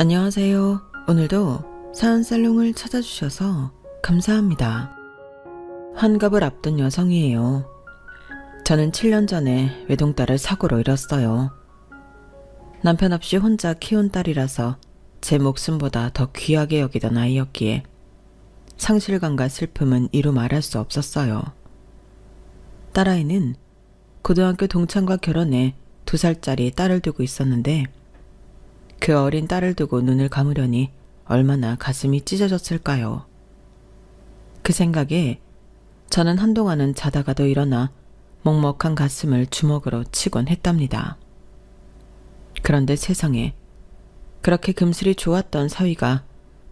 안녕하세요. 오늘도 사연살롱을 찾아주셔서 감사합니다. 환갑을 앞둔 여성이에요. 저는 7년 전에 외동딸을 사고로 잃었어요. 남편 없이 혼자 키운 딸이라서 제 목숨보다 더 귀하게 여기던 아이였기에 상실감과 슬픔은 이루 말할 수 없었어요. 딸아이는 고등학교 동창과 결혼해 2살짜리 딸을 두고 있었는데 그 어린 딸을 두고 눈을 감으려니 얼마나 가슴이 찢어졌을까요. 그 생각에 저는 한동안은 자다가도 일어나 먹먹한 가슴을 주먹으로 치곤 했답니다. 그런데 세상에 그렇게 금슬이 좋았던 사위가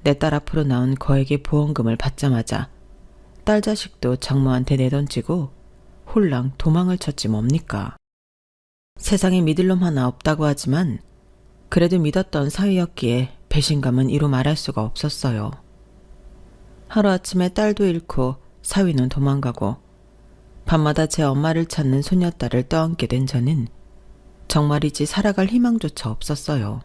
내 딸 앞으로 나온 거액의 보험금을 받자마자 딸 자식도 장모한테 내던지고 홀랑 도망을 쳤지 뭡니까. 세상에 믿을 놈 하나 없다고 하지만 그래도 믿었던 사위였기에 배신감은 이루 말할 수가 없었어요. 하루아침에 딸도 잃고 사위는 도망가고 밤마다 제 엄마를 찾는 손녀딸을 떠안게 된 저는 정말이지 살아갈 희망조차 없었어요.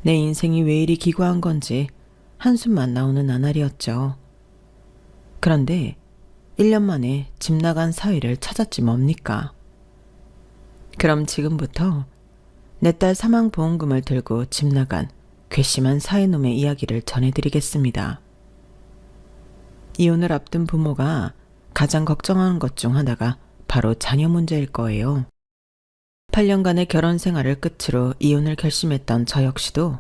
내 인생이 왜 이리 기구한 건지 한숨만 나오는 나날이었죠. 그런데 1년 만에 집 나간 사위를 찾았지 뭡니까. 그럼 지금부터 내 딸 사망보험금을 들고 집 나간 괘씸한 사위놈의 이야기를 전해드리겠습니다. 이혼을 앞둔 부모가 가장 걱정하는 것 중 하나가 바로 자녀 문제일 거예요. 8년간의 결혼 생활을 끝으로 이혼을 결심했던 저 역시도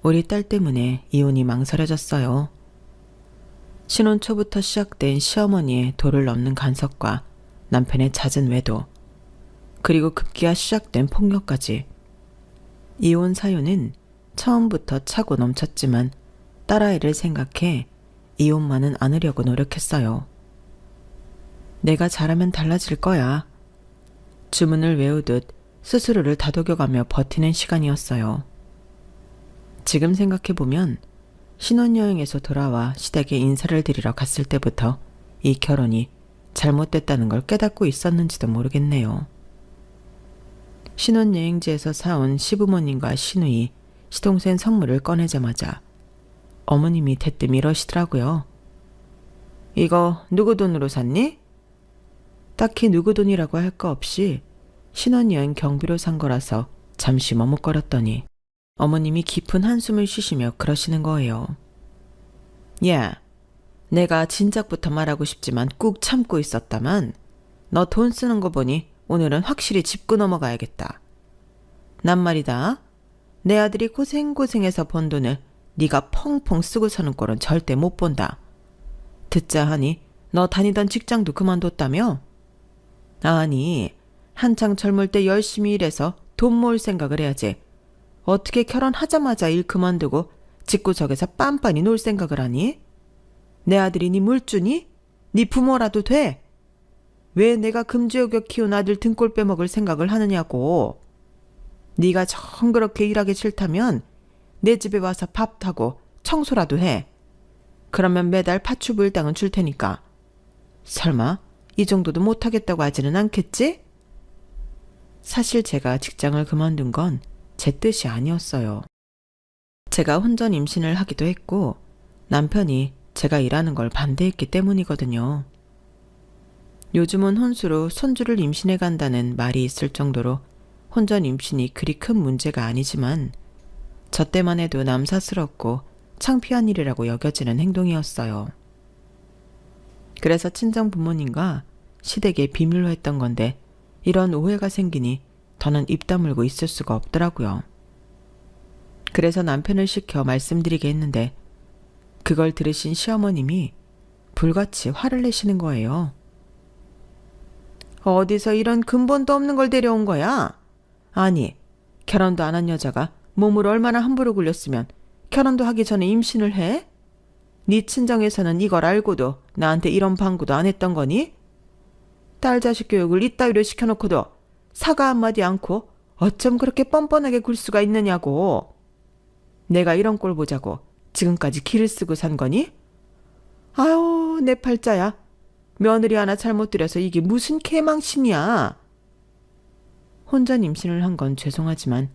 우리 딸 때문에 이혼이 망설여졌어요. 신혼 초부터 시작된 시어머니의 도를 넘는 간섭과 남편의 잦은 외도, 그리고 급기야 시작된 폭력까지. 이혼 사유는 처음부터 차고 넘쳤지만 딸아이를 생각해 이혼만은 않으려고 노력했어요. 내가 잘하면 달라질 거야. 주문을 외우듯 스스로를 다독여가며 버티는 시간이었어요. 지금 생각해보면 신혼여행에서 돌아와 시댁에 인사를 드리러 갔을 때부터 이 결혼이 잘못됐다는 걸 깨닫고 있었는지도 모르겠네요. 신혼여행지에서 사온 시부모님과 시누이, 시동생 선물을 꺼내자마자 어머님이 대뜸 이러시더라고요. 이거 누구 돈으로 샀니? 딱히 누구 돈이라고 할 거 없이 신혼여행 경비로 산 거라서 잠시 머뭇거렸더니 어머님이 깊은 한숨을 쉬시며 그러시는 거예요. 야, 내가 진작부터 말하고 싶지만 꾹 참고 있었다만 너 돈 쓰는 거 보니 오늘은 확실히 짚고 넘어가야겠다. 난 말이다. 내 아들이 고생고생해서 번 돈을 네가 펑펑 쓰고 사는 꼴은 절대 못 본다. 듣자 하니 너 다니던 직장도 그만뒀다며? 아니, 한창 젊을 때 열심히 일해서 돈 모을 생각을 해야지. 어떻게 결혼하자마자 일 그만두고 집구석에서 빤빤히 놀 생각을 하니? 내 아들이 네 물주니? 네 부모라도 돼? 왜 내가 금지어겨 키운 아들 등골 빼먹을 생각을 하느냐고. 네가 정 그렇게 일하기 싫다면 내 집에 와서 밥 타고 청소라도 해. 그러면 매달 파출부일당은 줄 테니까. 설마 이 정도도 못하겠다고 하지는 않겠지? 사실 제가 직장을 그만둔 건 제 뜻이 아니었어요. 제가 혼전 임신을 하기도 했고 남편이 제가 일하는 걸 반대했기 때문이거든요. 요즘은 혼수로 손주를 임신해 간다는 말이 있을 정도로 혼전 임신이 그리 큰 문제가 아니지만 저 때만 해도 남사스럽고 창피한 일이라고 여겨지는 행동이었어요. 그래서 친정 부모님과 시댁에 비밀로 했던 건데 이런 오해가 생기니 더는 입 다물고 있을 수가 없더라고요. 그래서 남편을 시켜 말씀드리게 했는데 그걸 들으신 시어머님이 불같이 화를 내시는 거예요. 어디서 이런 근본도 없는 걸 데려온 거야? 아니, 결혼도 안 한 여자가 몸을 얼마나 함부로 굴렸으면 결혼도 하기 전에 임신을 해? 네 친정에서는 이걸 알고도 나한테 이런 방구도 안 했던 거니? 딸 자식 교육을 이따위로 시켜놓고도 사과 한마디 않고 어쩜 그렇게 뻔뻔하게 굴 수가 있느냐고. 내가 이런 꼴 보자고 지금까지 기를 쓰고 산 거니? 아유, 내 팔자야. 며느리 하나 잘못 들여서 이게 무슨 개망신이야. 혼전 임신을 한 건 죄송하지만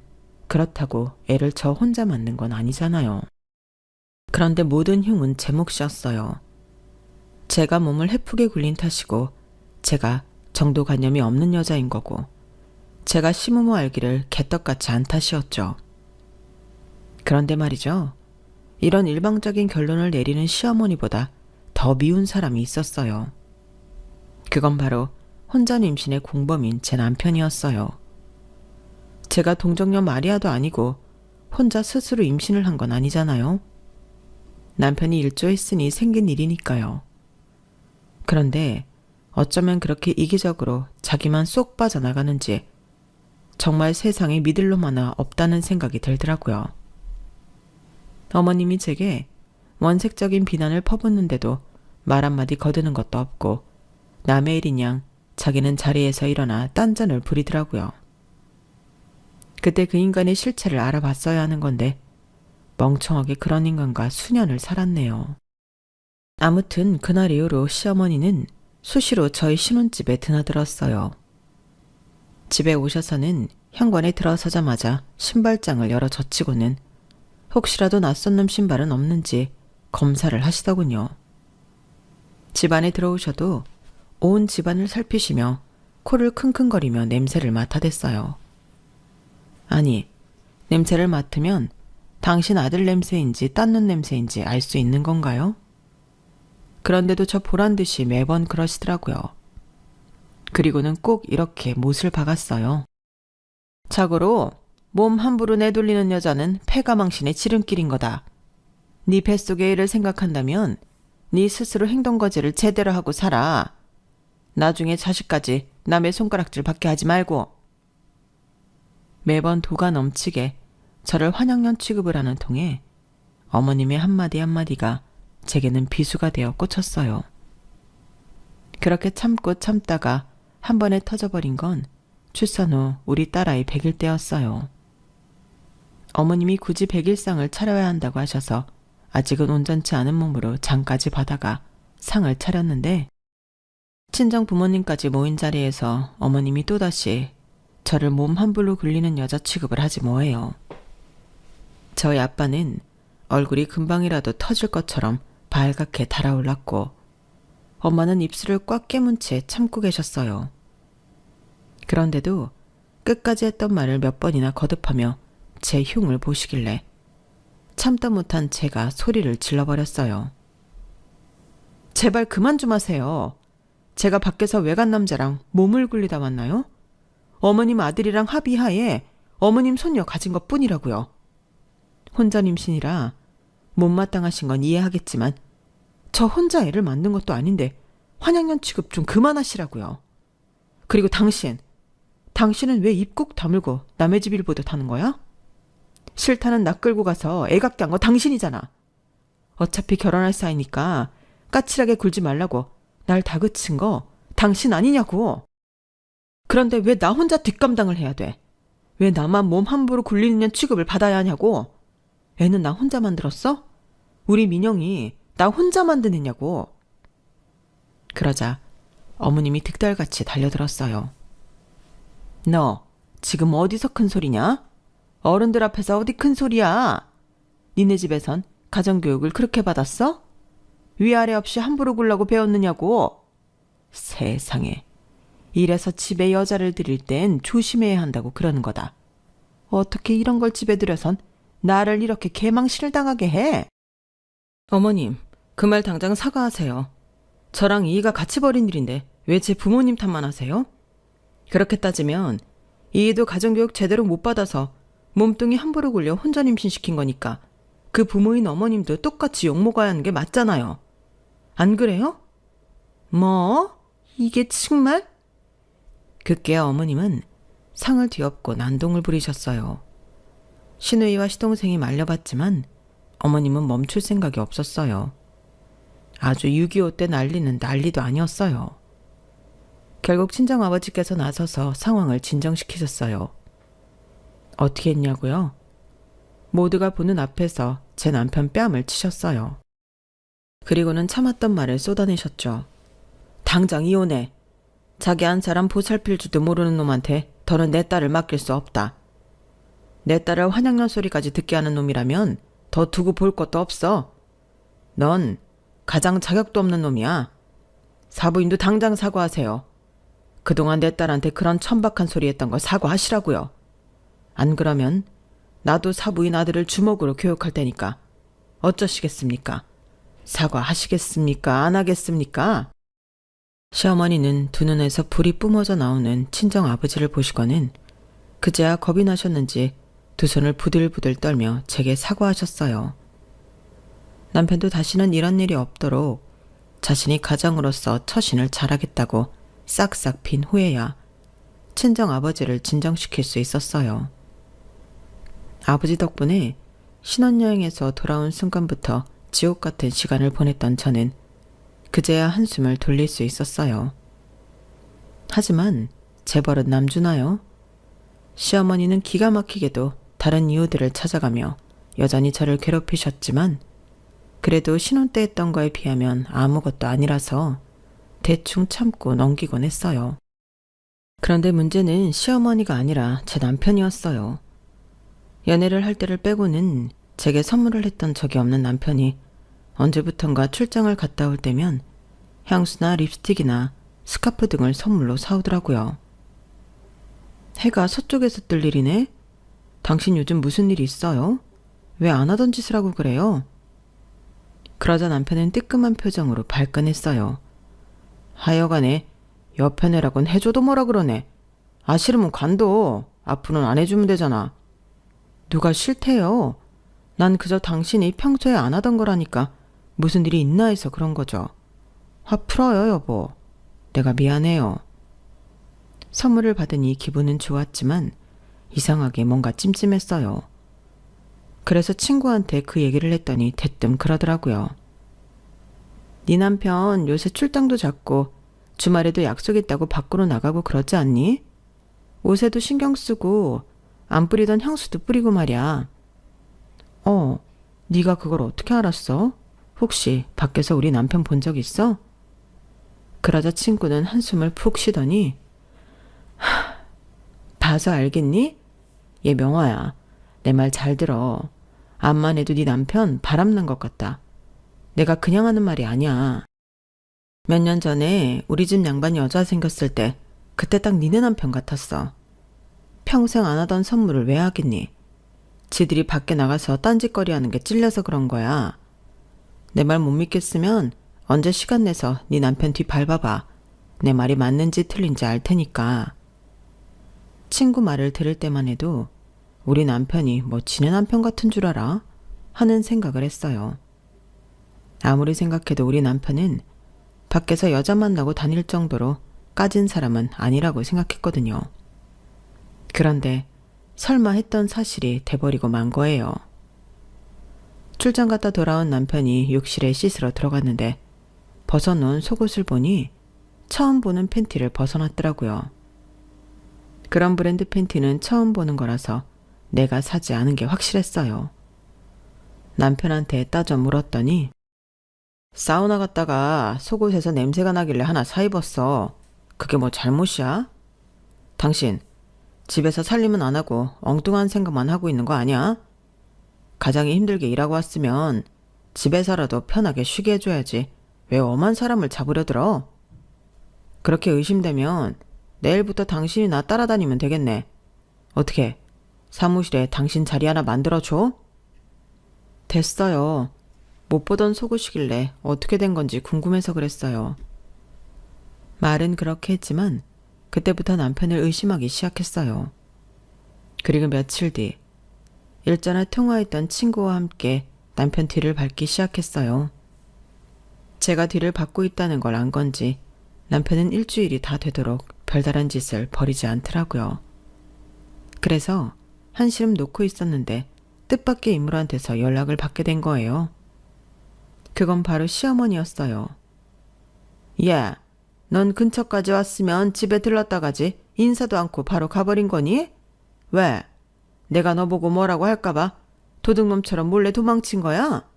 그렇다고 애를 저 혼자 낳는 건 아니잖아요. 그런데 모든 흉은 제 몫이었어요. 제가 몸을 해프게 굴린 탓이고 제가 정도관념이 없는 여자인 거고 제가 시무모 알기를 개떡같이 안 탓이었죠. 그런데 말이죠. 이런 일방적인 결론을 내리는 시어머니보다 더 미운 사람이 있었어요. 그건 바로 혼전 임신의 공범인 제 남편이었어요. 제가 동정녀 마리아도 아니고 혼자 스스로 임신을 한 건 아니잖아요. 남편이 일조했으니 생긴 일이니까요. 그런데 어쩌면 그렇게 이기적으로 자기만 쏙 빠져나가는지 정말 세상에 믿을 놈 하나 없다는 생각이 들더라고요. 어머님이 제게 원색적인 비난을 퍼붓는데도 말 한마디 거드는 것도 없고 남의 일인 양 자기는 자리에서 일어나 딴전을 부리더라고요. 그때 그 인간의 실체를 알아봤어야 하는 건데 멍청하게 그런 인간과 수년을 살았네요. 아무튼 그날 이후로 시어머니는 수시로 저희 신혼집에 드나들었어요. 집에 오셔서는 현관에 들어서자마자 신발장을 열어 젖히고는 혹시라도 낯선 놈 신발은 없는지 검사를 하시더군요. 집안에 들어오셔도 온 집안을 살피시며 코를 킁킁거리며 냄새를 맡아댔어요. 아니, 냄새를 맡으면 당신 아들 냄새인지 딴 놈 냄새인지 알 수 있는 건가요? 그런데도 저 보란듯이 매번 그러시더라고요. 그리고는 꼭 이렇게 못을 박았어요. 자고로 몸 함부로 내돌리는 여자는 패가망신의 지름길인 거다. 네 뱃속의 일을 생각한다면 네 스스로 행동거지를 제대로 하고 살아. 나중에 자식까지 남의 손가락질 받게 하지 말고. 매번 도가 넘치게 저를 환영년 취급을 하는 통에 어머님의 한마디 한마디가 제게는 비수가 되어 꽂혔어요. 그렇게 참고 참다가 한 번에 터져버린 건 출산 후 우리 딸아이 100일 때였어요. 어머님이 굳이 100일상을 차려야 한다고 하셔서 아직은 온전치 않은 몸으로 장까지 받아가 상을 차렸는데 친정 부모님까지 모인 자리에서 어머님이 또다시 저를 몸 함부로 굴리는 여자 취급을 하지 뭐해요. 저희 아빠는 얼굴이 금방이라도 터질 것처럼 발갛게 달아올랐고 엄마는 입술을 꽉 깨문 채 참고 계셨어요. 그런데도 끝까지 했던 말을 몇 번이나 거듭하며 제 흉을 보시길래 참다 못한 제가 소리를 질러버렸어요. 제발 그만 좀 하세요. 제가 밖에서 외간 남자랑 몸을 굴리다 왔나요? 어머님 아들이랑 합의하에 어머님 손녀 가진 것 뿐이라고요. 혼전 임신이라 못마땅하신 건 이해하겠지만 저 혼자 애를 만든 것도 아닌데 환양년 취급 좀 그만하시라고요. 그리고 당신은 왜 입 꼭 다물고 남의 집 일 보듯 하는 거야? 싫다는 나 끌고 가서 애 갖게 한 거 당신이잖아. 어차피 결혼할 사이니까 까칠하게 굴지 말라고 날 다그친 거 당신 아니냐고. 그런데 왜 나 혼자 뒷감당을 해야 돼? 왜 나만 몸 함부로 굴리는 년 취급을 받아야 하냐고. 애는 나 혼자 만들었어? 우리 민영이 나 혼자 만드느냐고. 그러자 어머님이 득달같이 달려들었어요. 너 지금 어디서 큰 소리냐? 어른들 앞에서 어디 큰 소리야? 니네 집에선 가정교육을 그렇게 받았어? 위아래 없이 함부로 굴라고 배웠느냐고. 세상에. 이래서 집에 여자를 들일 땐 조심해야 한다고 그러는 거다. 어떻게 이런 걸 집에 들여선 나를 이렇게 개망신을 당하게 해? 어머님, 그 말 당장 사과하세요. 저랑 이희가 같이 벌인 일인데 왜 제 부모님 탓만 하세요? 그렇게 따지면 이희도 가정교육 제대로 못 받아서 몸뚱이 함부로 굴려 혼전 임신시킨 거니까 그 부모인 어머님도 똑같이 욕먹어야 하는 게 맞잖아요. 안 그래요? 뭐? 이게 정말? 그께 어머님은 상을 뒤엎고 난동을 부리셨어요. 시누이와 시동생이 말려봤지만 어머님은 멈출 생각이 없었어요. 아주 6.25 때 난리는 난리도 아니었어요. 결국 친정아버지께서 나서서 상황을 진정시키셨어요. 어떻게 했냐고요? 모두가 보는 앞에서 제 남편 뺨을 치셨어요. 그리고는 참았던 말을 쏟아내셨죠. 당장 이혼해. 자기 한 사람 보살필 줄도 모르는 놈한테 더는 내 딸을 맡길 수 없다. 내 딸을 환양년 소리까지 듣게 하는 놈이라면 더 두고 볼 것도 없어. 넌 가장 자격도 없는 놈이야. 사부인도 당장 사과하세요. 그동안 내 딸한테 그런 천박한 소리 했던 거 사과하시라고요. 안 그러면 나도 사부인 아들을 주먹으로 교육할 테니까 어쩌시겠습니까? 사과하시겠습니까? 안 하겠습니까? 시어머니는 두 눈에서 불이 뿜어져 나오는 친정 아버지를 보시고는 그제야 겁이 나셨는지 두 손을 부들부들 떨며 제게 사과하셨어요. 남편도 다시는 이런 일이 없도록 자신이 가장으로서 처신을 잘하겠다고 싹싹 빈 후에야 친정 아버지를 진정시킬 수 있었어요. 아버지 덕분에 신혼여행에서 돌아온 순간부터 지옥 같은 시간을 보냈던 저는 그제야 한숨을 돌릴 수 있었어요. 하지만 재벌은 남주나요? 시어머니는 기가 막히게도 다른 이유들을 찾아가며 여전히 저를 괴롭히셨지만 그래도 신혼 때 했던 거에 비하면 아무것도 아니라서 대충 참고 넘기곤 했어요. 그런데 문제는 시어머니가 아니라 제 남편이었어요. 연애를 할 때를 빼고는 제게 선물을 했던 적이 없는 남편이 언제부턴가 출장을 갔다 올 때면 향수나 립스틱이나 스카프 등을 선물로 사오더라고요. 해가 서쪽에서 뜰 일이네? 당신 요즘 무슨 일 있어요? 왜 안 하던 짓을 하고 그래요? 그러자 남편은 뜨끔한 표정으로 발끈했어요. 하여간에 여편애라곤 해줘도 뭐라 그러네. 아 싫으면 관둬. 앞으로는 안 해주면 되잖아. 누가 싫대요. 난 그저 당신이 평소에 안 하던 거라니까 무슨 일이 있나 해서 그런 거죠. 화 풀어요 여보. 내가 미안해요. 선물을 받으니 기분은 좋았지만 이상하게 뭔가 찜찜했어요. 그래서 친구한테 그 얘기를 했더니 대뜸 그러더라고요. 네 남편 요새 출장도 잦고 주말에도 약속 있다고 밖으로 나가고 그러지 않니? 옷에도 신경 쓰고 안 뿌리던 향수도 뿌리고 말이야. 네가 그걸 어떻게 알았어? 혹시 밖에서 우리 남편 본 적 있어? 그러자 친구는 한숨을 푹 쉬더니 봐서 알겠니? 얘 명화야. 내 말 잘 들어. 암만 해도 네 남편 바람난 것 같다. 내가 그냥 하는 말이 아니야. 몇 년 전에 우리 집 양반 여자 생겼을 때 그때 딱 니네 남편 같았어. 평생 안 하던 선물을 왜 하겠니? 지들이 밖에 나가서 딴짓거리 하는 게 찔려서 그런 거야. 내 말 못 믿겠으면 언제 시간 내서 네 남편 뒤 밟아봐. 내 말이 맞는지 틀린지 알 테니까. 친구 말을 들을 때만 해도 우리 남편이 뭐 지네 남편 같은 줄 알아? 하는 생각을 했어요. 아무리 생각해도 우리 남편은 밖에서 여자 만나고 다닐 정도로 까진 사람은 아니라고 생각했거든요. 그런데 설마 했던 사실이 돼버리고 만 거예요. 출장 갔다 돌아온 남편이 욕실에 씻으러 들어갔는데 벗어놓은 속옷을 보니 처음 보는 팬티를 벗어놨더라고요. 그런 브랜드 팬티는 처음 보는 거라서 내가 사지 않은 게 확실했어요. 남편한테 따져 물었더니 사우나 갔다가 속옷에서 냄새가 나길래 하나 사 입었어. 그게 뭐 잘못이야? 당신 집에서 살림은 안 하고 엉뚱한 생각만 하고 있는 거 아니야? 가장이 힘들게 일하고 왔으면 집에서라도 편하게 쉬게 해줘야지. 왜 엄한 사람을 잡으려 들어? 그렇게 의심되면 내일부터 당신이 나 따라다니면 되겠네. 어떻게 사무실에 당신 자리 하나 만들어줘? 됐어요. 못 보던 속옷이길래 어떻게 된 건지 궁금해서 그랬어요. 말은 그렇게 했지만 그때부터 남편을 의심하기 시작했어요. 그리고 며칠 뒤 일전에 통화했던 친구와 함께 남편 뒤를 밟기 시작했어요. 제가 뒤를 밟고 있다는 걸 안 건지 남편은 일주일이 다 되도록 별다른 짓을 벌이지 않더라고요. 그래서 한시름 놓고 있었는데 뜻밖의 인물한테서 연락을 받게 된 거예요. 그건 바로 시어머니였어요. 야, 넌 근처까지 왔으면 집에 들렀다 가지 인사도 않고 바로 가버린 거니? 왜? 내가 너 보고 뭐라고 할까봐 도둑놈처럼 몰래 도망친 거야?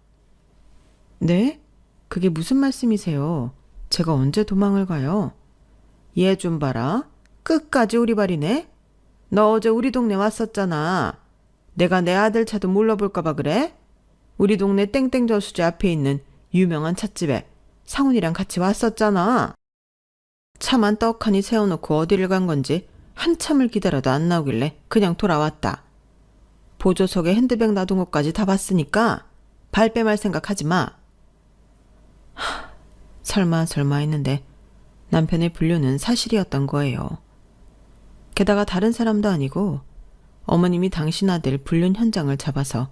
네? 그게 무슨 말씀이세요? 제가 언제 도망을 가요? 얘 좀 봐라. 끝까지 우리 발이네? 너 어제 우리 동네 왔었잖아. 내가 내 아들 차도 몰라볼까봐 그래? 우리 동네 땡땡 저수지 앞에 있는 유명한 찻집에 상훈이랑 같이 왔었잖아. 차만 떡하니 세워놓고 어디를 간 건지 한참을 기다려도 안 나오길래 그냥 돌아왔다. 보조석에 핸드백 놔둔 것까지 다 봤으니까 발뺌할 생각하지 마. 설마 했는데 남편의 불륜은 사실이었던 거예요. 게다가 다른 사람도 아니고 어머님이 당신 아들 불륜 현장을 잡아서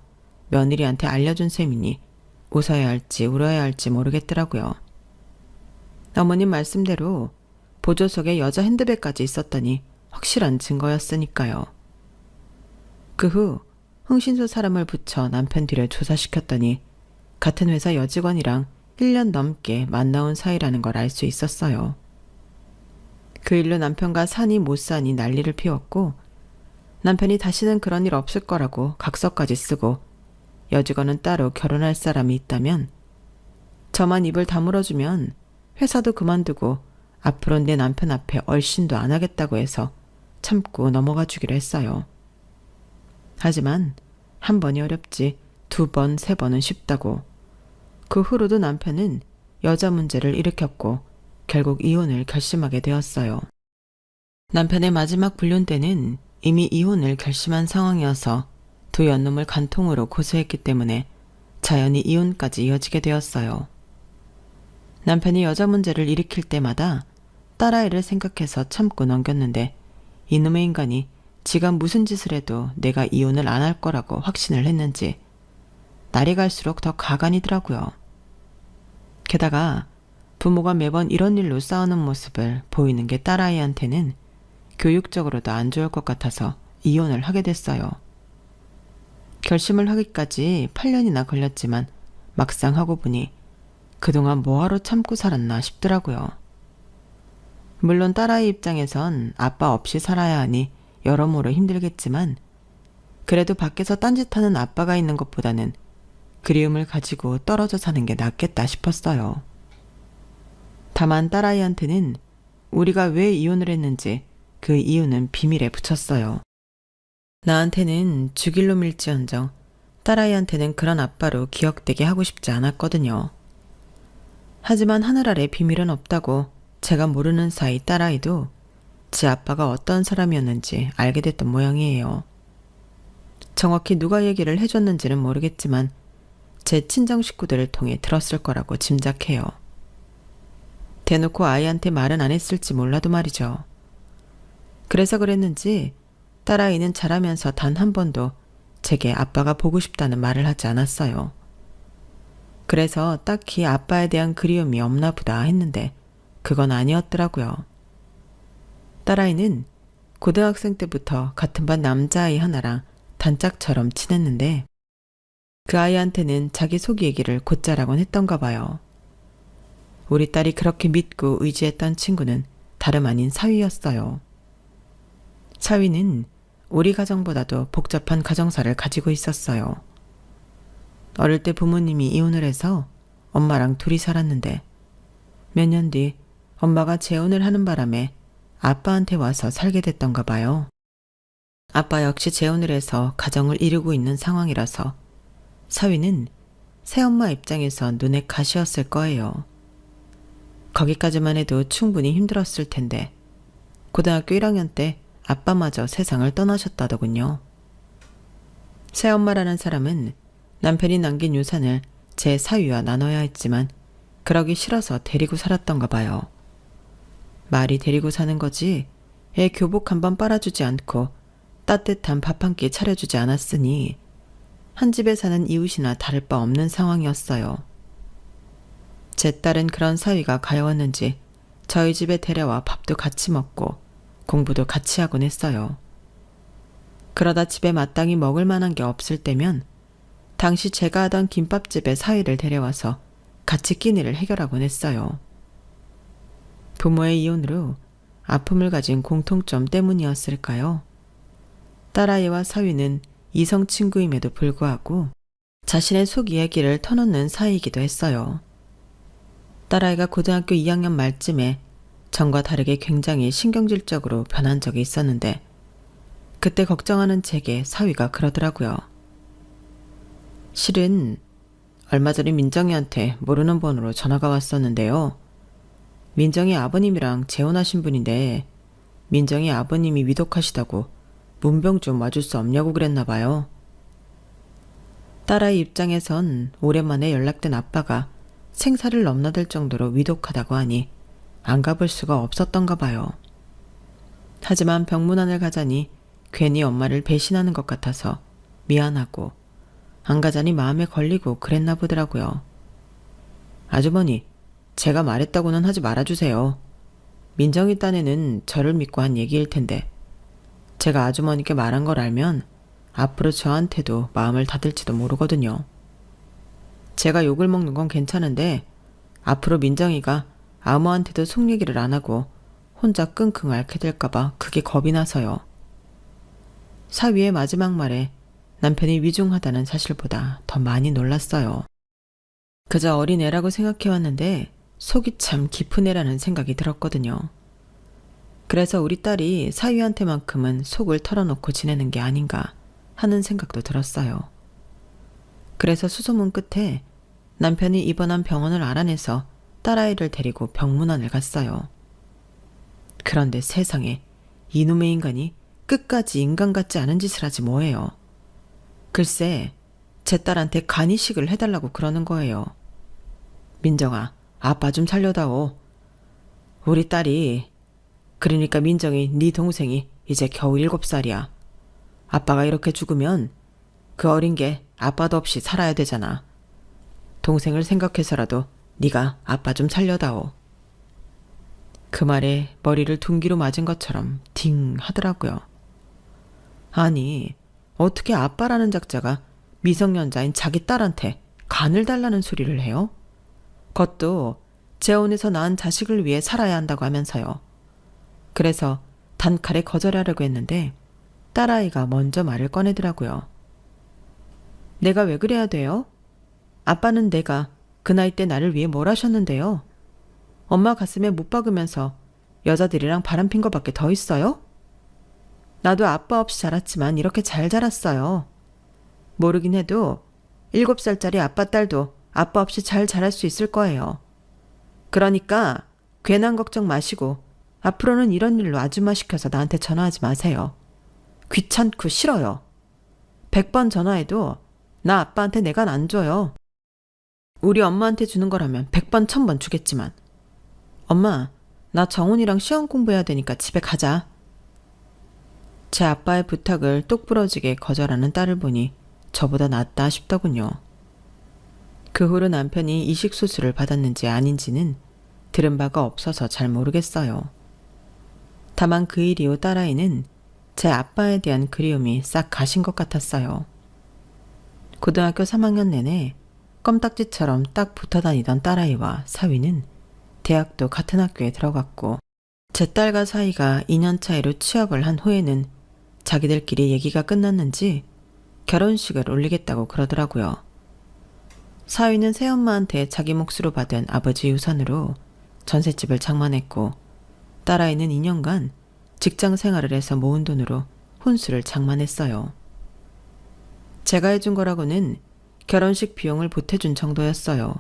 며느리한테 알려준 셈이니 웃어야 할지 울어야 할지 모르겠더라고요. 어머님 말씀대로 보조석에 여자 핸드백까지 있었다니 확실한 증거였으니까요. 그 후 흥신소 사람을 붙여 남편 뒤를 조사시켰더니 같은 회사 여직원이랑 1년 넘게 만나온 사이라는 걸 알 수 있었어요. 그 일로 남편과 사니 못 사니 난리를 피웠고 남편이 다시는 그런 일 없을 거라고 각서까지 쓰고 여직원은 따로 결혼할 사람이 있다면 저만 입을 다물어주면 회사도 그만두고 앞으로는 내 남편 앞에 얼씬도 안 하겠다고 해서 참고 넘어가 주기로 했어요. 하지만 한 번이 어렵지 2번, 3번은 쉽다고. 그 후로도 남편은 여자 문제를 일으켰고 결국 이혼을 결심하게 되었어요. 남편의 마지막 불륜 때는 이미 이혼을 결심한 상황이어서 두 연놈을 간통으로 고소했기 때문에 자연히 이혼까지 이어지게 되었어요. 남편이 여자 문제를 일으킬 때마다 딸아이를 생각해서 참고 넘겼는데 이놈의 인간이 지가 무슨 짓을 해도 내가 이혼을 안 할 거라고 확신을 했는지 날이 갈수록 더 가관이더라고요. 게다가 부모가 매번 이런 일로 싸우는 모습을 보이는 게 딸아이한테는 교육적으로도 안 좋을 것 같아서 이혼을 하게 됐어요. 결심을 하기까지 8년이나 걸렸지만 막상 하고 보니 그동안 뭐하러 참고 살았나 싶더라고요. 물론 딸아이 입장에선 아빠 없이 살아야 하니 여러모로 힘들겠지만 그래도 밖에서 딴짓하는 아빠가 있는 것보다는 그리움을 가지고 떨어져 사는 게 낫겠다 싶었어요. 다만 딸아이한테는 우리가 왜 이혼을 했는지 그 이유는 비밀에 붙였어요. 나한테는 죽일로 밀지언정 딸아이한테는 그런 아빠로 기억되게 하고 싶지 않았거든요. 하지만 하늘 아래 비밀은 없다고 제가 모르는 사이 딸아이도 지 아빠가 어떤 사람이었는지 알게 됐던 모양이에요. 정확히 누가 얘기를 해줬는지는 모르겠지만 제 친정 식구들을 통해 들었을 거라고 짐작해요. 대놓고 아이한테 말은 안 했을지 몰라도 말이죠. 그래서 그랬는지 딸아이는 자라면서 단 한 번도 제게 아빠가 보고 싶다는 말을 하지 않았어요. 그래서 딱히 아빠에 대한 그리움이 없나 보다 했는데 그건 아니었더라고요. 딸아이는 고등학생 때부터 같은 반 남자아이 하나랑 단짝처럼 친했는데 그 아이한테는 자기 속 얘기를 곧잘하곤 했던가 봐요. 우리 딸이 그렇게 믿고 의지했던 친구는 다름 아닌 사위였어요. 사위는 우리 가정보다도 복잡한 가정사를 가지고 있었어요. 어릴 때 부모님이 이혼을 해서 엄마랑 둘이 살았는데 몇 년 뒤 엄마가 재혼을 하는 바람에 아빠한테 와서 살게 됐던가 봐요. 아빠 역시 재혼을 해서 가정을 이루고 있는 상황이라서 사위는 새엄마 입장에서 눈에 가시였을 거예요. 거기까지만 해도 충분히 힘들었을 텐데 고등학교 1학년 때 아빠마저 세상을 떠나셨다더군요. 새엄마라는 사람은 남편이 남긴 유산을 제 사위와 나눠야 했지만 그러기 싫어서 데리고 살았던가 봐요. 말이 데리고 사는 거지 애 교복 한 번 빨아주지 않고 따뜻한 밥 한 끼 차려주지 않았으니 한 집에 사는 이웃이나 다를 바 없는 상황이었어요. 제 딸은 그런 사위가 가여웠는지 저희 집에 데려와 밥도 같이 먹고 공부도 같이 하곤 했어요. 그러다 집에 마땅히 먹을 만한 게 없을 때면 당시 제가 하던 김밥집에 사위를 데려와서 같이 끼니를 해결하곤 했어요. 부모의 이혼으로 아픔을 가진 공통점 때문이었을까요? 딸아이와 사위는 이성 친구임에도 불구하고 자신의 속 이야기를 터놓는 사이이기도 했어요. 딸아이가 고등학교 2학년 말쯤에 전과 다르게 굉장히 신경질적으로 변한 적이 있었는데 그때 걱정하는 제게 사위가 그러더라고요. 실은 얼마 전에 민정이한테 모르는 번호로 전화가 왔었는데요. 민정이 아버님이랑 재혼하신 분인데 민정이 아버님이 위독하시다고 문병 좀 와줄 수 없냐고 그랬나 봐요. 딸아이 입장에선 오랜만에 연락된 아빠가 생사를 넘나들 정도로 위독하다고 하니 안 가볼 수가 없었던가 봐요. 하지만 병문안을 가자니 괜히 엄마를 배신하는 것 같아서 미안하고 안 가자니 마음에 걸리고 그랬나 보더라고요. 아주머니, 제가 말했다고는 하지 말아주세요. 민정이 딴에는 저를 믿고 한 얘기일 텐데 제가 아주머니께 말한 걸 알면 앞으로 저한테도 마음을 닫을지도 모르거든요. 제가 욕을 먹는 건 괜찮은데 앞으로 민정이가 아무한테도 속 얘기를 안 하고 혼자 끙끙 앓게 될까봐 그게 겁이 나서요. 사위의 마지막 말에 남편이 위중하다는 사실보다 더 많이 놀랐어요. 그저 어린애라고 생각해왔는데 속이 참 깊은 애라는 생각이 들었거든요. 그래서 우리 딸이 사위한테만큼은 속을 털어놓고 지내는 게 아닌가 하는 생각도 들었어요. 그래서 수소문 끝에 남편이 입원한 병원을 알아내서 딸아이를 데리고 병문안을 갔어요. 그런데 세상에 이놈의 인간이 끝까지 인간 같지 않은 짓을 하지 뭐예요. 글쎄 제 딸한테 간이식을 해달라고 그러는 거예요. 민정아, 아빠 좀 살려다오. 우리 딸이, 그러니까 민정이 네 동생이 이제 겨우 7살이야. 아빠가 이렇게 죽으면 그 어린 게 아빠도 없이 살아야 되잖아. 동생을 생각해서라도 네가 아빠 좀 살려다오. 그 말에 머리를 둔기로 맞은 것처럼 딩 하더라고요. 아니, 어떻게 아빠라는 작자가 미성년자인 자기 딸한테 간을 달라는 소리를 해요? 그것도 재혼해서 낳은 자식을 위해 살아야 한다고 하면서요. 그래서 단칼에 거절하려고 했는데 딸아이가 먼저 말을 꺼내더라고요. 내가 왜 그래야 돼요? 아빠는 내가 그 나이 때 나를 위해 뭘 하셨는데요? 엄마 가슴에 못 박으면서 여자들이랑 바람핀 거밖에 더 있어요? 나도 아빠 없이 자랐지만 이렇게 잘 자랐어요. 모르긴 해도 7살짜리 아빠 딸도 아빠 없이 잘 자랄 수 있을 거예요. 그러니까 괜한 걱정 마시고 앞으로는 이런 일로 아줌마 시켜서 나한테 전화하지 마세요. 귀찮고 싫어요. 100번 전화해도 나 아빠한테 내가 안 줘요. 우리 엄마한테 주는 거라면 100번 1000번 주겠지만. 엄마, 나 정훈이랑 시험 공부해야 되니까 집에 가자. 제 아빠의 부탁을 똑부러지게 거절하는 딸을 보니 저보다 낫다 싶더군요. 그 후로 남편이 이식수술을 받았는지 아닌지는 들은 바가 없어서 잘 모르겠어요. 다만 그 일 이후 딸아이는 제 아빠에 대한 그리움이 싹 가신 것 같았어요. 고등학교 3학년 내내 껌딱지처럼 딱 붙어 다니던 딸아이와 사위는 대학도 같은 학교에 들어갔고 제 딸과 사위가 2년 차이로 취업을 한 후에는 자기들끼리 얘기가 끝났는지 결혼식을 올리겠다고 그러더라고요. 사위는 새엄마한테 자기 몫으로 받은 아버지 유산으로 전셋집을 장만했고 딸아이는 2년간 직장 생활을 해서 모은 돈으로 혼수를 장만했어요. 제가 해준 거라고는 결혼식 비용을 보태준 정도였어요.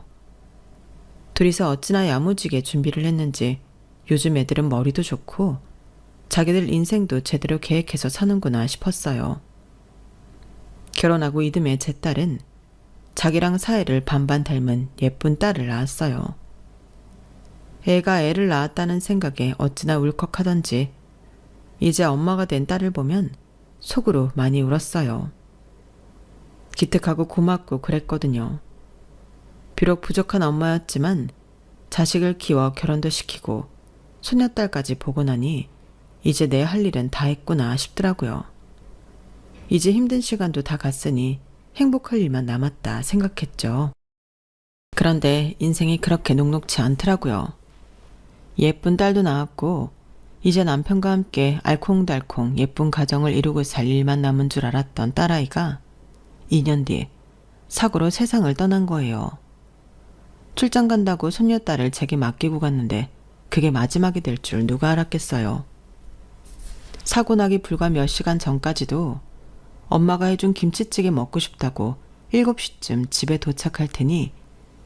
둘이서 어찌나 야무지게 준비를 했는지 요즘 애들은 머리도 좋고 자기들 인생도 제대로 계획해서 사는구나 싶었어요. 결혼하고 이듬해 제 딸은 자기랑 사이를 반반 닮은 예쁜 딸을 낳았어요. 애가 애를 낳았다는 생각에 어찌나 울컥하던지 이제 엄마가 된 딸을 보면 속으로 많이 울었어요. 기특하고 고맙고 그랬거든요. 비록 부족한 엄마였지만 자식을 키워 결혼도 시키고 소녀딸까지 보고 나니 이제 내 할 일은 다 했구나 싶더라고요. 이제 힘든 시간도 다 갔으니 행복할 일만 남았다 생각했죠. 그런데 인생이 그렇게 녹록지 않더라고요. 예쁜 딸도 낳았고 이제 남편과 함께 알콩달콩 예쁜 가정을 이루고 살 일만 남은 줄 알았던 딸아이가 2년 뒤 사고로 세상을 떠난 거예요. 출장 간다고 손녀딸을 제게 맡기고 갔는데 그게 마지막이 될 줄 누가 알았겠어요. 사고 나기 불과 몇 시간 전까지도 엄마가 해준 김치찌개 먹고 싶다고 7시쯤 집에 도착할 테니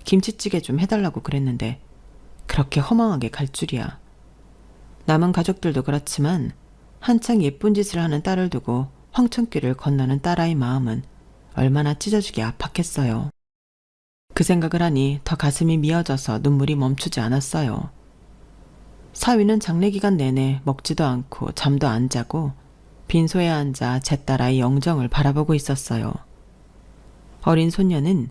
김치찌개 좀 해달라고 그랬는데 그렇게 허망하게 갈 줄이야. 남은 가족들도 그렇지만 한창 예쁜 짓을 하는 딸을 두고 황천길을 건너는 딸아이 마음은 얼마나 찢어지게 아팠겠어요. 그 생각을 하니 더 가슴이 미어져서 눈물이 멈추지 않았어요. 사위는 장례 기간 내내 먹지도 않고 잠도 안 자고 빈소에 앉아 제 딸아이 영정을 바라보고 있었어요. 어린 손녀는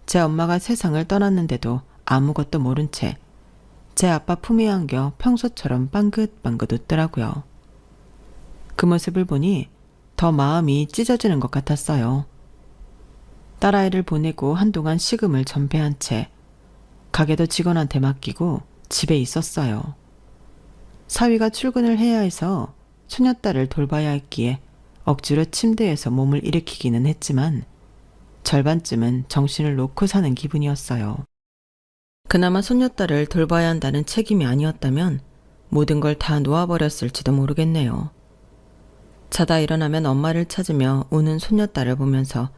제 엄마가 세상을 떠났는데도 아무것도 모른 채 제 아빠 품에 안겨 평소처럼 빵긋빵긋 웃더라고요. 그 모습을 보니 더 마음이 찢어지는 것 같았어요. 딸아이를 보내고 한동안 식음을 전폐한 채 가게도 직원한테 맡기고 집에 있었어요. 사위가 출근을 해야 해서 소녀딸을 돌봐야 했기에 억지로 침대에서 몸을 일으키기는 했지만 절반쯤은 정신을 놓고 사는 기분이었어요. 그나마 소녀딸을 돌봐야 한다는 책임이 아니었다면 모든 걸 다 놓아버렸을지도 모르겠네요. 자다 일어나면 엄마를 찾으며 우는 소녀딸을 보면서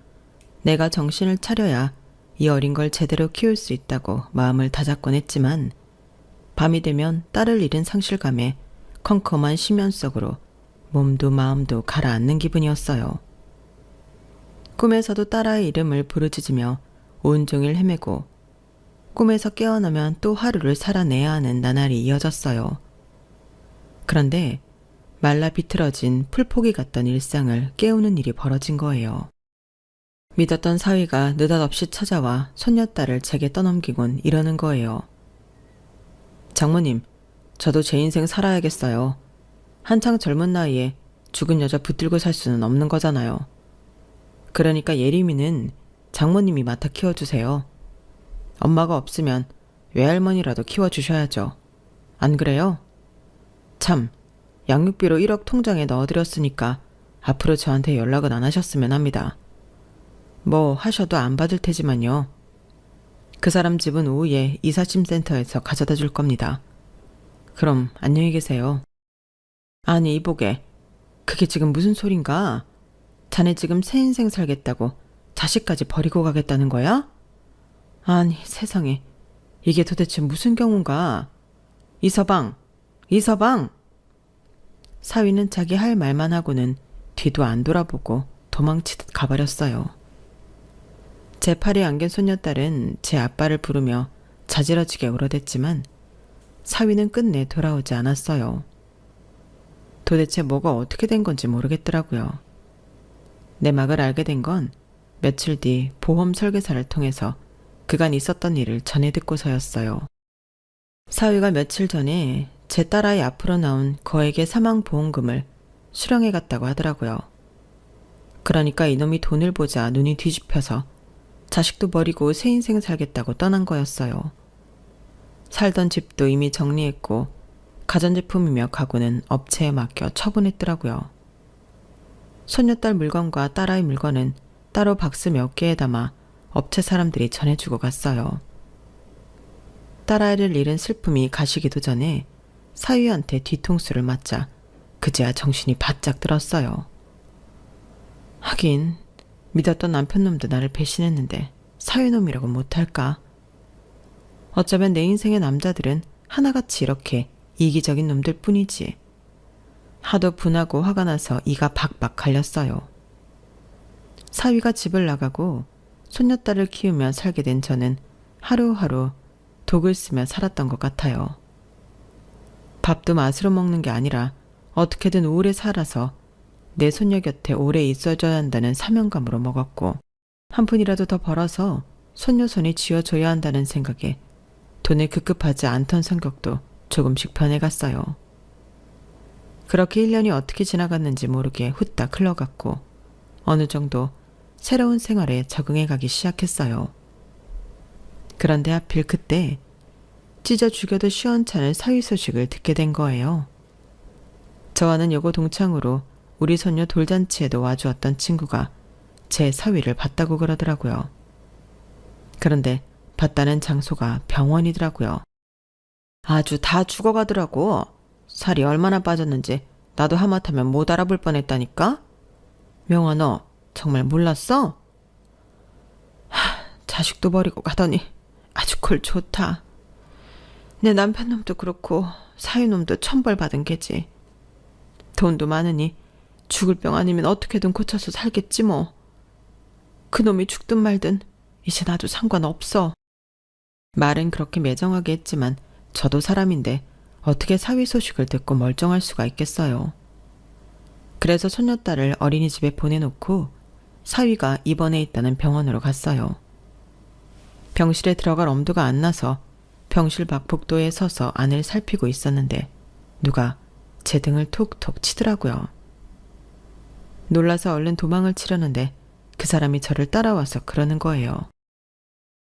내가 정신을 차려야 이 어린 걸 제대로 키울 수 있다고 마음을 다잡곤 했지만 밤이 되면 딸을 잃은 상실감에 컴컴한 심연 속으로 몸도 마음도 가라앉는 기분이었어요. 꿈에서도 딸아이 이름을 부르짖으며 온종일 헤매고 꿈에서 깨어나면 또 하루를 살아내야 하는 나날이 이어졌어요. 그런데 말라 비틀어진 풀포기 같던 일상을 깨우는 일이 벌어진 거예요. 믿었던 사위가 느닷없이 찾아와 손녀딸을 제게 떠넘기곤 이러는 거예요. 장모님, 저도 제 인생 살아야겠어요. 한창 젊은 나이에 죽은 여자 붙들고 살 수는 없는 거잖아요. 그러니까 예림이는 장모님이 맡아 키워주세요. 엄마가 없으면 외할머니라도 키워주셔야죠. 안 그래요? 참, 양육비로 1억 통장에 넣어드렸으니까 앞으로 저한테 연락은 안 하셨으면 합니다. 뭐 하셔도 안 받을 테지만요. 그 사람 집은 오후에 이삿짐센터에서 가져다 줄 겁니다. 그럼 안녕히 계세요. 아니 이보게, 그게 지금 무슨 소린가? 자네 지금 새 인생 살겠다고 자식까지 버리고 가겠다는 거야? 아니 세상에, 이게 도대체 무슨 경우인가? 이서방! 이서방! 사위는 자기 할 말만 하고는 뒤도 안 돌아보고 도망치듯 가버렸어요. 제 팔에 안긴 손녀딸은 제 아빠를 부르며 자지러지게 울어댔지만 사위는 끝내 돌아오지 않았어요. 도대체 뭐가 어떻게 된 건지 모르겠더라고요. 내막을 알게 된 건 며칠 뒤 보험 설계사를 통해서 그간 있었던 일을 전해 듣고서였어요. 사위가 며칠 전에 제 딸아이 앞으로 나온 거액의 사망보험금을 수령해 갔다고 하더라고요. 그러니까 이놈이 돈을 보자 눈이 뒤집혀서 자식도 버리고 새 인생 살겠다고 떠난 거였어요. 살던 집도 이미 정리했고 가전제품이며 가구는 업체에 맡겨 처분했더라고요. 손녀딸 물건과 딸아이 물건은 따로 박스 몇 개에 담아 업체 사람들이 전해주고 갔어요. 딸아이를 잃은 슬픔이 가시기도 전에 사위한테 뒤통수를 맞자 그제야 정신이 바짝 들었어요. 하긴 믿었던 남편놈도 나를 배신했는데 사위놈이라고 못할까? 어쩌면 내 인생의 남자들은 하나같이 이렇게 이기적인 놈들 뿐이지. 하도 분하고 화가 나서 이가 박박 갈렸어요. 사위가 집을 나가고 손녀딸을 키우며 살게 된 저는 하루하루 독을 쓰며 살았던 것 같아요. 밥도 맛으로 먹는 게 아니라 어떻게든 오래 살아서 내 손녀 곁에 오래 있어줘야 한다는 사명감으로 먹었고 한 푼이라도 더 벌어서 손녀 손이 쥐어줘야 한다는 생각에 돈을 급급하지 않던 성격도 조금씩 변해갔어요. 그렇게 1년이 어떻게 지나갔는지 모르게 후딱 흘러갔고 어느 정도 새로운 생활에 적응해가기 시작했어요. 그런데 하필 그때 찢어 죽여도 시원찮은 사위 소식을 듣게 된 거예요. 저와는 여고 동창으로 우리 손녀 돌잔치에도 와주었던 친구가 제 사위를 봤다고 그러더라고요. 그런데 봤다는 장소가 병원이더라고요. 아주 다 죽어가더라고. 살이 얼마나 빠졌는지 나도 하마터면 못 알아볼 뻔했다니까? 명아, 너 정말 몰랐어? 자식도 버리고 가더니 아주 꼴 좋다. 내 남편놈도 그렇고 사위놈도 천벌 받은 게지. 돈도 많으니 죽을 병 아니면 어떻게든 고쳐서 살겠지 뭐. 그놈이 죽든 말든 이제 나도 상관없어. 말은 그렇게 매정하게 했지만 저도 사람인데 어떻게 사위 소식을 듣고 멀쩡할 수가 있겠어요. 그래서 손녀딸을 어린이집에 보내놓고 사위가 입원해 있다는 병원으로 갔어요. 병실에 들어갈 엄두가 안 나서 병실 밖 복도에 서서 안을 살피고 있었는데 누가 제 등을 톡톡 치더라고요. 놀라서 얼른 도망을 치려는데 그 사람이 저를 따라와서 그러는 거예요.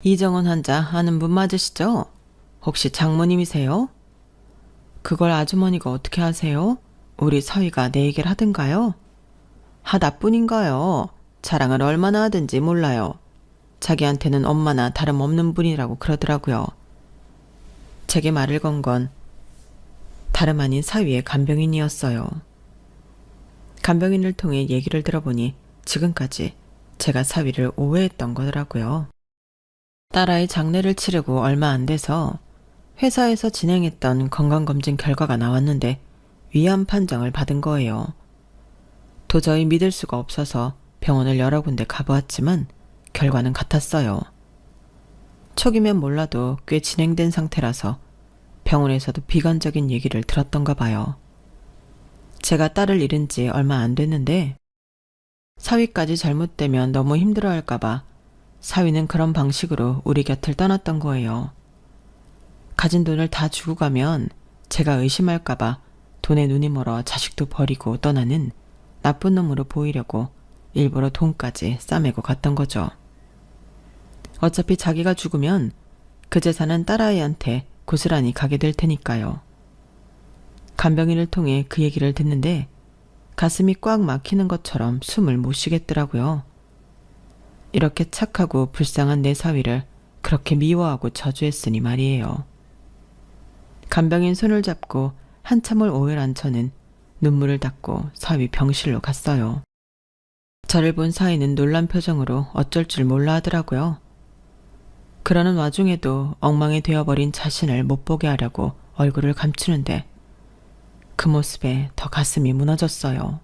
이정원 환자 아는 분 맞으시죠? 혹시 장모님이세요? 그걸 아주머니가 어떻게 아세요? 우리 사위가 내 얘기를 하던가요? 하다뿐인가요? 자랑을 얼마나 하든지 몰라요. 자기한테는 엄마나 다름없는 분이라고 그러더라고요. 제게 말을 건 건 다름 아닌 사위의 간병인이었어요. 간병인을 통해 얘기를 들어보니 지금까지 제가 사위를 오해했던 거더라고요. 딸아이 장례를 치르고 얼마 안 돼서 회사에서 진행했던 건강검진 결과가 나왔는데 위암 판정을 받은 거예요. 도저히 믿을 수가 없어서 병원을 여러 군데 가보았지만 결과는 같았어요. 초기면 몰라도 꽤 진행된 상태라서 병원에서도 비관적인 얘기를 들었던가 봐요. 제가 딸을 잃은 지 얼마 안 됐는데 사위까지 잘못되면 너무 힘들어할까봐 사위는 그런 방식으로 우리 곁을 떠났던 거예요. 가진 돈을 다 주고 가면 제가 의심할까봐 돈에 눈이 멀어 자식도 버리고 떠나는 나쁜 놈으로 보이려고 일부러 돈까지 싸매고 갔던 거죠. 어차피 자기가 죽으면 그 재산은 딸아이한테 고스란히 가게 될 테니까요. 간병인을 통해 그 얘기를 듣는데 가슴이 꽉 막히는 것처럼 숨을 못 쉬겠더라고요. 이렇게 착하고 불쌍한 내 사위를 그렇게 미워하고 저주했으니 말이에요. 간병인 손을 잡고 한참을 오열한 저는 눈물을 닦고 사위 병실로 갔어요. 저를 본 사위는 놀란 표정으로 어쩔 줄 몰라 하더라고요. 그러는 와중에도 엉망이 되어버린 자신을 못 보게 하려고 얼굴을 감추는데 그 모습에 더 가슴이 무너졌어요.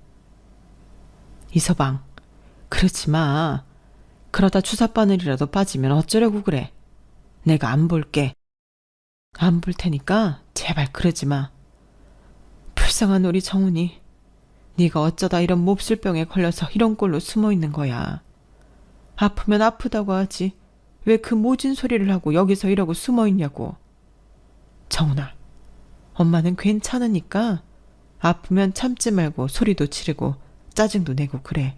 이서방, 그러지 마. 그러다 주사바늘이라도 빠지면 어쩌려고 그래. 내가 안 볼게. 안 볼 테니까 제발 그러지 마. 불쌍한 우리 정훈이 네가 어쩌다 이런 몹쓸병에 걸려서 이런 꼴로 숨어 있는 거야. 아프면 아프다고 하지 왜 그 모진 소리를 하고 여기서 이러고 숨어 있냐고. 정훈아, 엄마는 괜찮으니까 아프면 참지 말고 소리도 지르고 짜증도 내고 그래.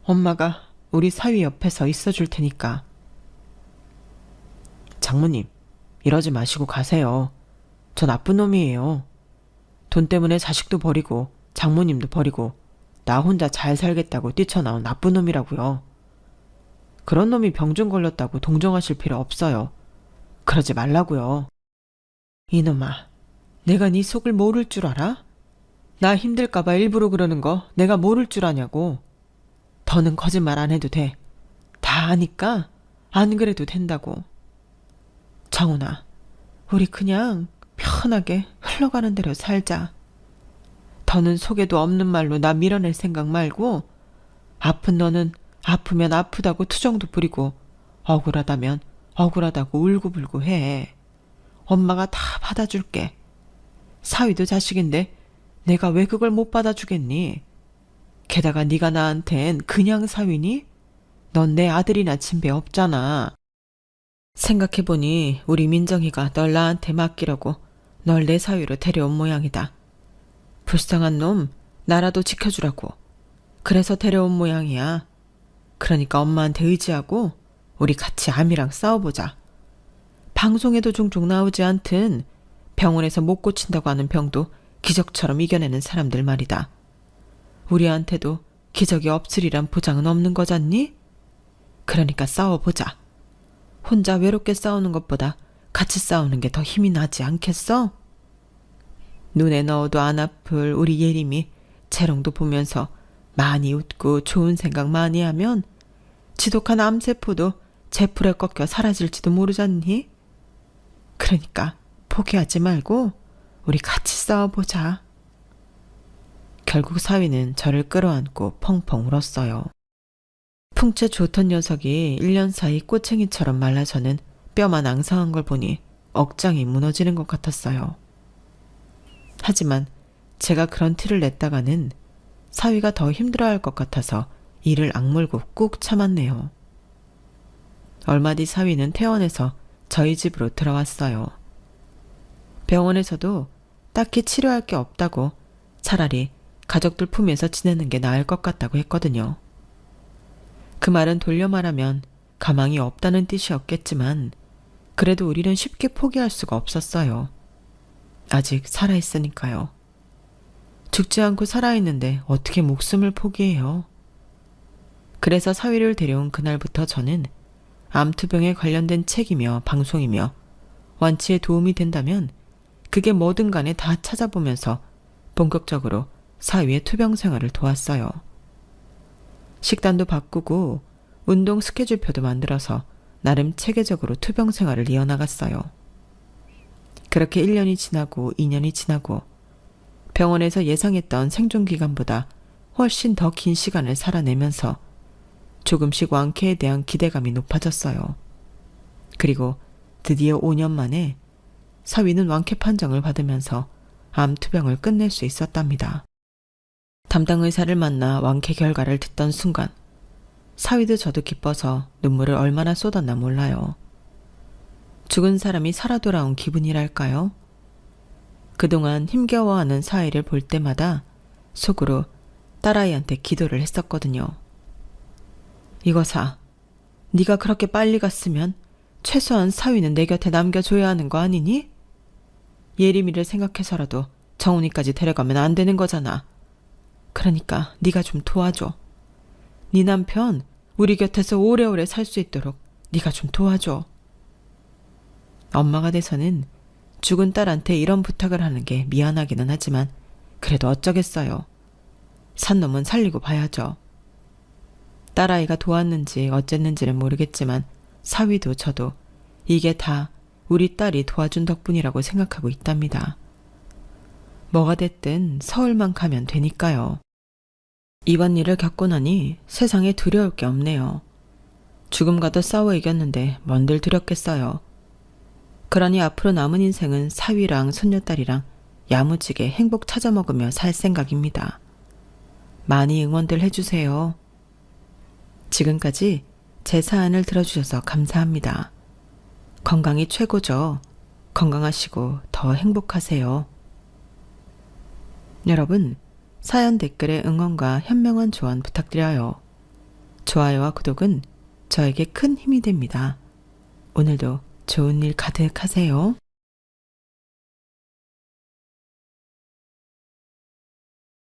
엄마가 우리 사위 옆에서 있어줄 테니까. 장모님, 이러지 마시고 가세요. 저 나쁜 놈이에요. 돈 때문에 자식도 버리고 장모님도 버리고 나 혼자 잘 살겠다고 뛰쳐나온 나쁜 놈이라고요. 그런 놈이 병좀 걸렸다고 동정하실 필요 없어요. 그러지 말라고요. 이놈아, 내가 네 속을 모를 줄 알아? 나 힘들까봐 일부러 그러는 거 내가 모를 줄 아냐고. 더는 거짓말 안 해도 돼. 다 아니까 안 그래도 된다고. 정훈아, 우리 그냥 편하게 흘러가는 대로 살자. 더는 속에도 없는 말로 나 밀어낼 생각 말고 아픈 너는 아프면 아프다고 투정도 부리고 억울하다면 억울하다고 울고불고 해. 엄마가 다 받아줄게. 사위도 자식인데 내가 왜 그걸 못 받아주겠니? 게다가 네가 나한텐 그냥 사위니? 넌 내 아들이나 친배 없잖아. 생각해보니 우리 민정이가 널 나한테 맡기려고 널 내 사위로 데려온 모양이다. 불쌍한 놈 나라도 지켜주라고. 그래서 데려온 모양이야. 그러니까 엄마한테 의지하고 우리 같이 암이랑 싸워보자. 방송에도 종종 나오지 않든 병원에서 못 고친다고 하는 병도 기적처럼 이겨내는 사람들 말이다. 우리한테도 기적이 없으리란 보장은 없는 거잖니? 그러니까 싸워보자. 혼자 외롭게 싸우는 것보다 같이 싸우는 게 더 힘이 나지 않겠어? 눈에 넣어도 안 아플 우리 예림이 재롱도 보면서 많이 웃고 좋은 생각 많이 하면 지독한 암세포도 제풀에 꺾여 사라질지도 모르잖니? 그러니까 포기하지 말고 우리 같이 싸워보자. 결국 사위는 저를 끌어안고 펑펑 울었어요. 풍채 좋던 녀석이 1년 사이 꼬챙이처럼 말라서는 뼈만 앙상한 걸 보니 억장이 무너지는 것 같았어요. 하지만 제가 그런 티를 냈다가는 사위가 더 힘들어할 것 같아서 이를 악물고 꾹 참았네요. 얼마 뒤 사위는 퇴원해서 저희 집으로 들어왔어요. 병원에서도 딱히 치료할 게 없다고 차라리 가족들 품에서 지내는 게 나을 것 같다고 했거든요. 그 말은 돌려 말하면 가망이 없다는 뜻이었겠지만 그래도 우리는 쉽게 포기할 수가 없었어요. 아직 살아있으니까요. 죽지 않고 살아있는데 어떻게 목숨을 포기해요? 그래서 사위를 데려온 그날부터 저는 암투병에 관련된 책이며 방송이며 완치에 도움이 된다면 그게 뭐든 간에 다 찾아보면서 본격적으로 사위의 투병 생활을 도왔어요. 식단도 바꾸고 운동 스케줄표도 만들어서 나름 체계적으로 투병 생활을 이어나갔어요. 그렇게 1년이 지나고 2년이 지나고 병원에서 예상했던 생존 기간보다 훨씬 더 긴 시간을 살아내면서 조금씩 완쾌에 대한 기대감이 높아졌어요. 그리고 드디어 5년 만에 사위는 완쾌 판정을 받으면서 암 투병을 끝낼 수 있었답니다. 담당 의사를 만나 완쾌 결과를 듣던 순간 사위도 저도 기뻐서 눈물을 얼마나 쏟았나 몰라요. 죽은 사람이 살아 돌아온 기분이랄까요? 그동안 힘겨워하는 사위를 볼 때마다 속으로 딸아이한테 기도를 했었거든요. 이거사, 네가 그렇게 빨리 갔으면 최소한 사위는 내 곁에 남겨줘야 하는 거 아니니? 예림이를 생각해서라도 정훈이까지 데려가면 안 되는 거잖아. 그러니까 네가 좀 도와줘. 네 남편 우리 곁에서 오래오래 살 수 있도록 네가 좀 도와줘. 엄마가 돼서는 죽은 딸한테 이런 부탁을 하는 게 미안하기는 하지만 그래도 어쩌겠어요. 산 놈은 살리고 봐야죠. 딸아이가 도왔는지 어쨌는지는 모르겠지만 사위도 저도 이게 다 우리 딸이 도와준 덕분이라고 생각하고 있답니다. 뭐가 됐든 서울만 가면 되니까요. 이번 일을 겪고 나니 세상에 두려울 게 없네요. 죽음과도 싸워 이겼는데 뭔들 두렵겠어요. 그러니 앞으로 남은 인생은 사위랑 손녀딸이랑 야무지게 행복 찾아먹으며 살 생각입니다. 많이 응원들 해주세요. 지금까지 제 사연을 들어주셔서 감사합니다. 건강이 최고죠. 건강하시고 더 행복하세요. 여러분, 사연 댓글에 응원과 현명한 조언 부탁드려요. 좋아요와 구독은 저에게 큰 힘이 됩니다. 오늘도 좋은 일 가득하세요.